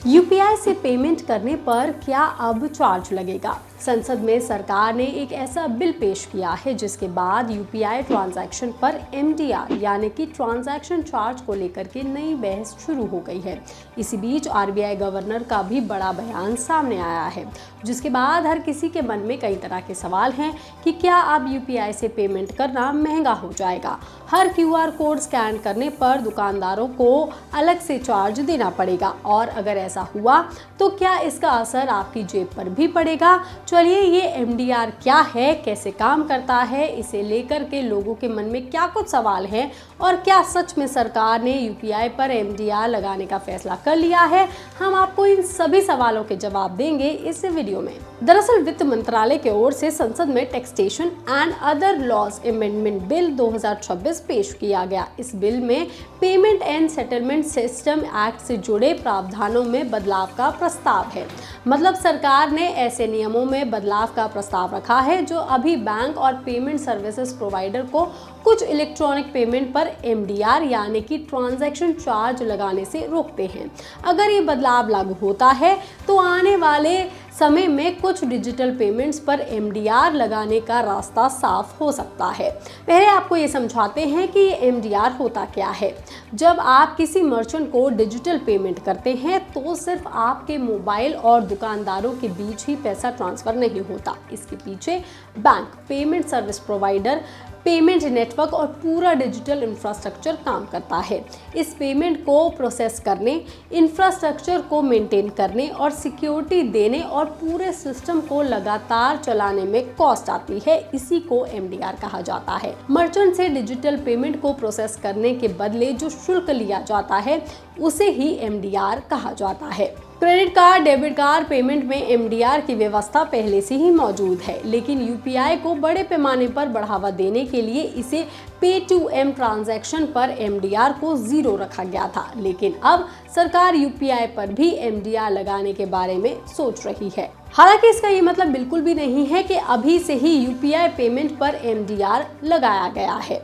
UPI से payment करने पर क्या अब चार्ज लगेगा? संसद में सरकार ने एक ऐसा बिल पेश किया है जिसके बाद यूपीआई ट्रांजैक्शन पर एमडीआर यानी कि ट्रांजैक्शन चार्ज को लेकर के नई बहस शुरू हो गई है। इसी बीच आरबीआई गवर्नर का भी बड़ा बयान सामने आया है, जिसके बाद हर किसी के मन में कई तरह के सवाल हैं कि क्या अब यूपीआई से पेमेंट करना महंगा हो जाएगा? हर क्यूआर कोड स्कैन करने पर दुकानदारों को अलग से चार्ज देना पड़ेगा, और अगर ऐसा हुआ तो क्या इसका असर आपकी जेब पर भी पड़ेगा? चलिए, ये एमडीआर क्या है, कैसे काम करता है, इसे लेकर के लोगों के मन में क्या कुछ सवाल हैं और क्या सच में सरकार ने यूपीआई पर एमडीआर लगाने का फैसला कर लिया है, हम आपको इन सभी सवालों के जवाब देंगे इस वीडियो में। दरअसल वित्त मंत्रालय की ओर से संसद में taxation and other laws amendment bill 2026 पेश किया गया। इस बिल में payment and settlement system act से जुड़े प्रावधानों में बदलाव का प्रस्ताव है। मतलब सरकार ने ऐसे नियमों में बदलाव का प्रस्ताव रखा है जो अभी बैंक और पेमेंट सर्विसेज प्रोवाइडर को कुछ इलेक्ट्रॉनिक पेमेंट पर एमडीआर यानी कि ट्रांजैक्शन चार्ज लगाने से रोकते हैं। अगर ये बदलाव लागू होता है तो आने वाले समय में कुछ डिजिटल पेमेंट्स पर एमडीआर लगाने का रास्ता साफ हो सकता है। पहले आपको ये समझाते हैं कि ये एमडीआर होता क्या है। जब आप किसी मर्चेंट को डिजिटल पेमेंट करते हैं तो सिर्फ आपके मोबाइल और दुकानदारों के बीच ही पैसा ट्रांसफर नहीं होता। इसके पीछे bank, payment service provider, payment network और पूरा डिजिटल इंफ्रास्ट्रक्चर काम करता है। इस पेमेंट को प्रोसेस करने, इंफ्रास्ट्रक्चर को मेंटेन करने और सिक्योरिटी देने और पूरे सिस्टम को लगातार चलाने में कॉस्ट आती है। इसी को एमडीआर कहा जाता है। मर्चेंट से डिजिटल पेमेंट को प्रोसेस करने के बदले जो शुल्क लिया जाता है उसे ही एमडीआर कहा जाता है। Credit card, debit card payment में एमडीआर की व्यवस्था पहले से ही मौजूद है, लेकिन यूपीआई को बड़े पैमाने पर बढ़ावा देने के लिए इसे पे टू एम ट्रांजैक्शन पर एमडीआर को 0 रखा गया था। लेकिन अब सरकार यूपीआई पर भी एमडीआर लगाने के बारे में सोच रही है। हालांकि इसका ये मतलब बिल्कुल भी नहीं है कि अभी से ही यूपीआई पेमेंट पर एमडीआर लगाया गया है,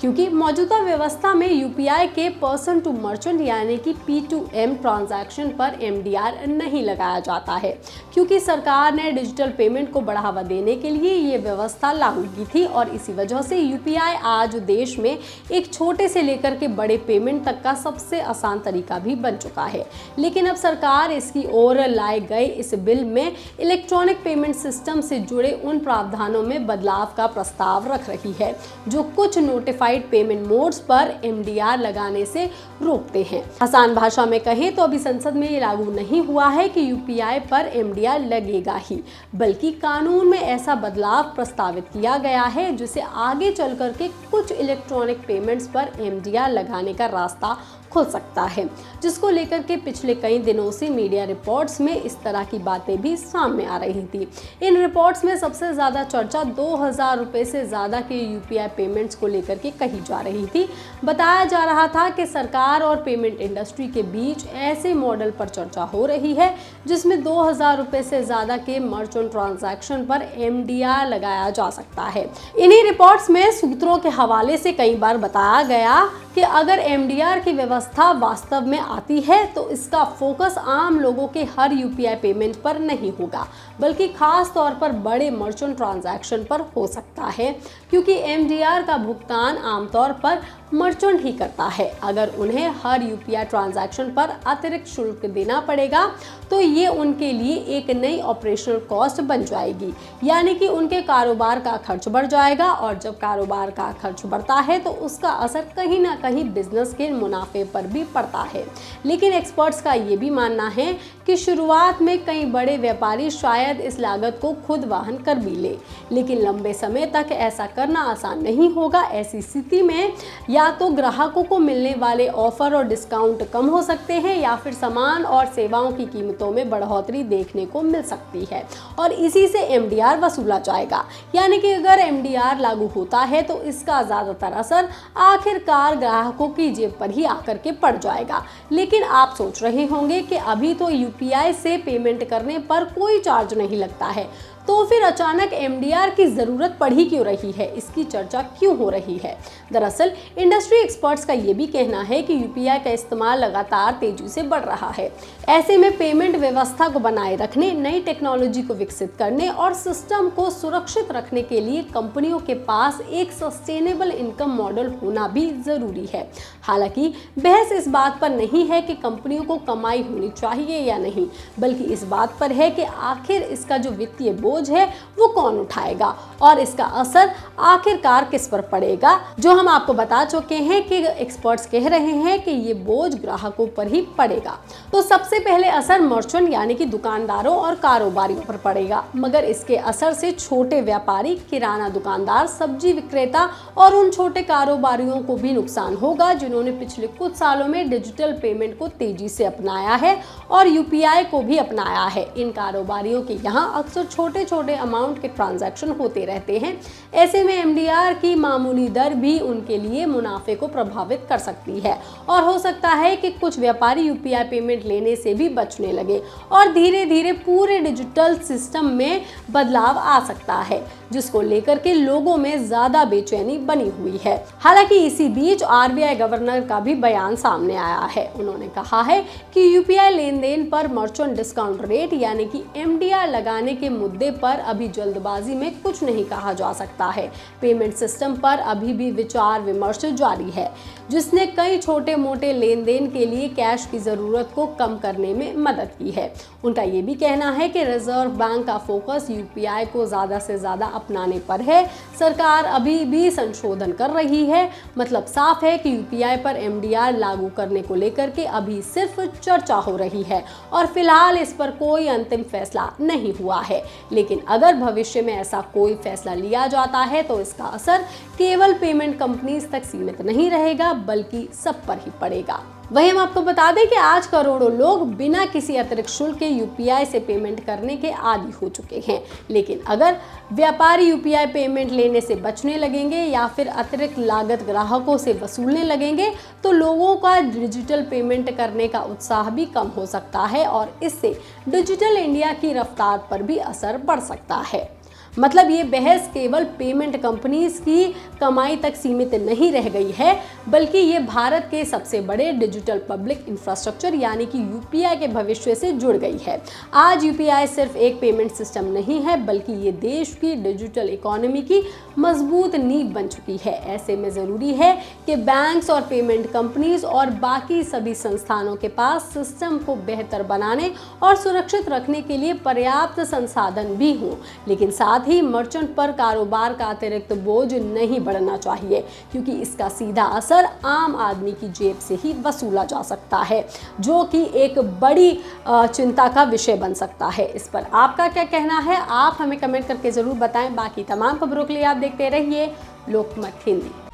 क्योंकि मौजूदा व्यवस्था में यूपीआई के पर्सन टू मर्चेंट यानी कि P2M ट्रांजैक्शन पर एमडीआर नहीं लगाया जाता है, क्योंकि सरकार ने डिजिटल पेमेंट को बढ़ावा देने के लिए ये व्यवस्था लागू की थी। और इसी वजह से यूपीआई आज देश में एक छोटे से लेकर के बड़े पेमेंट तक का सबसे आसान तरीका भी बन चुका है। लेकिन अब सरकार इसकी ओर लाए गए इस बिल में इलेक्ट्रॉनिक पेमेंट सिस्टम से जुड़े उन प्रावधानों में बदलाव का प्रस्ताव रख रही है जो कुछ नोटिफाइड पेमेंट मोड्स पर एमडीआर लगाने से रोकते हैं। आसान भाषा में कहें तो अभी संसद में ये लागू नहीं हुआ है कि यूपीआई पर एमडीआर लगेगा ही, बल्कि कानून में ऐसा बदलाव प्रस्तावित किया गया है जिसे आगे चल करके कुछ इलेक्ट्रॉनिक पेमेंट्स पर एमडीआर लगाने का रास्ता खुल सकता है, जिसको लेकर के पिछले कई दिनों से मीडिया रिपोर्ट्स में इस तरह की बातें भी सामने आ रही थी। इन रिपोर्ट्स में सबसे ज़्यादा चर्चा 2000 रुपये से ज़्यादा के यूपीआई पेमेंट्स को लेकर के कही जा रही थी। बताया जा रहा था कि सरकार और पेमेंट इंडस्ट्री के बीच ऐसे मॉडल पर चर्चा हो रही है जिसमें 2000 रुपये से ज़्यादा के मर्चेंट ट्रांजैक्शन पर एमडीआर लगाया जा सकता है। इन्हीं रिपोर्ट्स में सूत्रों के हवाले से कई बार बताया गया कि अगर एमडीआर की व्यवस्था वास्तव में आती है तो इसका फोकस आम लोगों के हर यूपीआई पेमेंट पर नहीं होगा, बल्कि खास तौर पर बड़े मर्चेंट ट्रांजैक्शन पर हो सकता है, क्योंकि एमडीआर का भुगतान आमतौर पर मर्चेंट ही करता है। अगर उन्हें हर यूपीआई ट्रांजैक्शन पर अतिरिक्त शुल्क देना पड़ेगा तो ये उनके लिए एक नई ऑपरेशनल कॉस्ट बन जाएगी, यानी कि उनके कारोबार का खर्च बढ़ जाएगा, और जब कारोबार का खर्च बढ़ता है तो उसका असर कहीं ना कहीं बिजनेस के मुनाफे पर भी पड़ता है। लेकिन एक्सपर्ट्स का ये भी मानना है कि शुरुआत में कई बड़े व्यापारी शायद इस लागत को खुद वहन कर भी ले, लेकिन लंबे समय तक ऐसा करना आसान नहीं होगा। ऐसी स्थिति में या तो ग्राहकों को मिलने वाले ऑफर और डिस्काउंट कम हो सकते हैं, या फिर सामान और सेवाओं की कीमतों में बढ़ोतरी देखने को मिल सकती है, और इसी से एमडीआर वसूला जाएगा। यानी कि अगर एमडीआर लागू होता है तो इसका ज़्यादातर असर आखिरकार ग्राहकों की जेब पर ही आकर के पड़ जाएगा। लेकिन आप सोच रहे होंगे कि अभी तो यूपीआई से पेमेंट करने पर कोई चार्ज नहीं लगता है, तो फिर अचानक एमडीआर की जरूरत पड़ ही क्यों रही है, इसकी चर्चा क्यों हो रही है? दरअसल इंडस्ट्री एक्सपर्ट्स का ये भी कहना है कि यूपीआई का इस्तेमाल लगातार तेजी से बढ़ रहा है। ऐसे में पेमेंट व्यवस्था को बनाए रखने, नई टेक्नोलॉजी को विकसित करने और सिस्टम को सुरक्षित रखने के लिए कंपनियों के पास एक सस्टेनेबल इनकम मॉडल होना भी जरूरी है। हालांकि बहस इस बात पर नहीं है कि कंपनियों को कमाई होनी चाहिए या नहीं, बल्कि इस बात पर है कि आखिर इसका जो वित्तीय बोझ है वो कौन उठाएगा और इसका असर आखिरकार किस पर पड़ेगा। जो हम आपको बता चुके हैं कि एक्सपर्ट्स कह रहे हैं कि ये बोझ ग्राहकों पर ही पड़ेगा। तो सबसे पहले असर मर्चेंट यानी कि दुकानदारों और कारोबारियों पर पड़ेगा, मगर इसके असर से छोटे व्यापारी, किराना दुकानदार, सब्जी विक्रेता और उन छोटे कारोबारियों को भी नुकसान होगा जिन्होंने पिछले कुछ सालों में डिजिटल पेमेंट को तेजी से अपनाया है और यूपीआई को भी अपनाया है। इन कारोबारियों के यहाँ अक्सर छोटे छोटे अमाउंट के ट्रांजैक्शन होते रहते हैं। ऐसे में एमडीआर की मामूली दर भी उनके लिए मुनाफे को प्रभावित कर सकती है और हो सकता है कि कुछ व्यापारी यूपीआई पेमेंट लेने से भी बचने लगे और धीरे धीरे पूरे डिजिटल सिस्टम में बदलाव आ सकता है, जिसको लेकर के लोगों में ज्यादा बेचैनी बनी हुई है। हालांकि इसी बीच आरबीआई गवर्नर का भी बयान सामने आया है। उन्होंने कहा है कि यूपीआई लेन देन पर मर्चेंट डिस्काउंट रेट यानी कि एमडीआर लगाने के मुद्दे पर अभी जल्दबाजी में कुछ नहीं कहा जा सकता है। पेमेंट सिस्टम पर अभी भी विचार विमर्श जारी है, जिसने कई छोटे मोटे लेन देन के लिए कैश की जरूरत को कम करने में मदद की है। उनका ये भी कहना है कि रिजर्व बैंक का फोकस यूपीआई को ज्यादा से ज्यादा अपनाने पर है। सरकार अभी भी संशोधन कर रही है। मतलब साफ है कि यूपीआई पर एमडीआर लागू करने को लेकर के अभी सिर्फ चर्चा हो रही है और फिलहाल इस पर कोई अंतिम फैसला नहीं हुआ है। लेकिन अगर भविष्य में ऐसा कोई फैसला लिया जाता है तो इसका असर केवल पेमेंट कंपनीज तक सीमित नहीं रहेगा, बल्कि सब पर ही पड़ेगा। वहीं हम आपको बता दें कि आज करोड़ों लोग बिना किसी अतिरिक्त शुल्क के यूपीआई से पेमेंट करने के आदी हो चुके हैं। लेकिन अगर व्यापारी यूपीआई पेमेंट लेने से बचने लगेंगे या फिर अतिरिक्त लागत ग्राहकों से वसूलने लगेंगे तो लोगों का डिजिटल पेमेंट करने का उत्साह भी कम हो सकता है और इससे डिजिटल इंडिया की रफ्तार पर भी असर पड़ सकता है। मतलब ये बहस केवल पेमेंट कंपनीज की कमाई तक सीमित नहीं रह गई है, बल्कि ये भारत के सबसे बड़े डिजिटल पब्लिक इंफ्रास्ट्रक्चर यानी कि यूपीआई के भविष्य से जुड़ गई है। आज यूपीआई सिर्फ एक पेमेंट सिस्टम नहीं है, बल्कि ये देश की डिजिटल इकोनॉमी की मजबूत नींव बन चुकी है। ऐसे में ज़रूरी है कि बैंक्स और पेमेंट कंपनीज और बाकी सभी संस्थानों के पास सिस्टम को बेहतर बनाने और सुरक्षित रखने के लिए पर्याप्त संसाधन भी हों। लेकिन साथ ही मर्चेंट पर कारोबार का अतिरिक्त बोझ नहीं बढ़ना चाहिए, क्योंकि इसका सीधा असर आम आदमी की जेब से ही वसूला जा सकता है, जो कि एक बड़ी चिंता का विषय बन सकता है। इस पर आपका क्या कहना है, आप हमें कमेंट करके जरूर बताएं। बाकी तमाम खबरों के लिए आप देखते रहिए लोकमत हिंदी।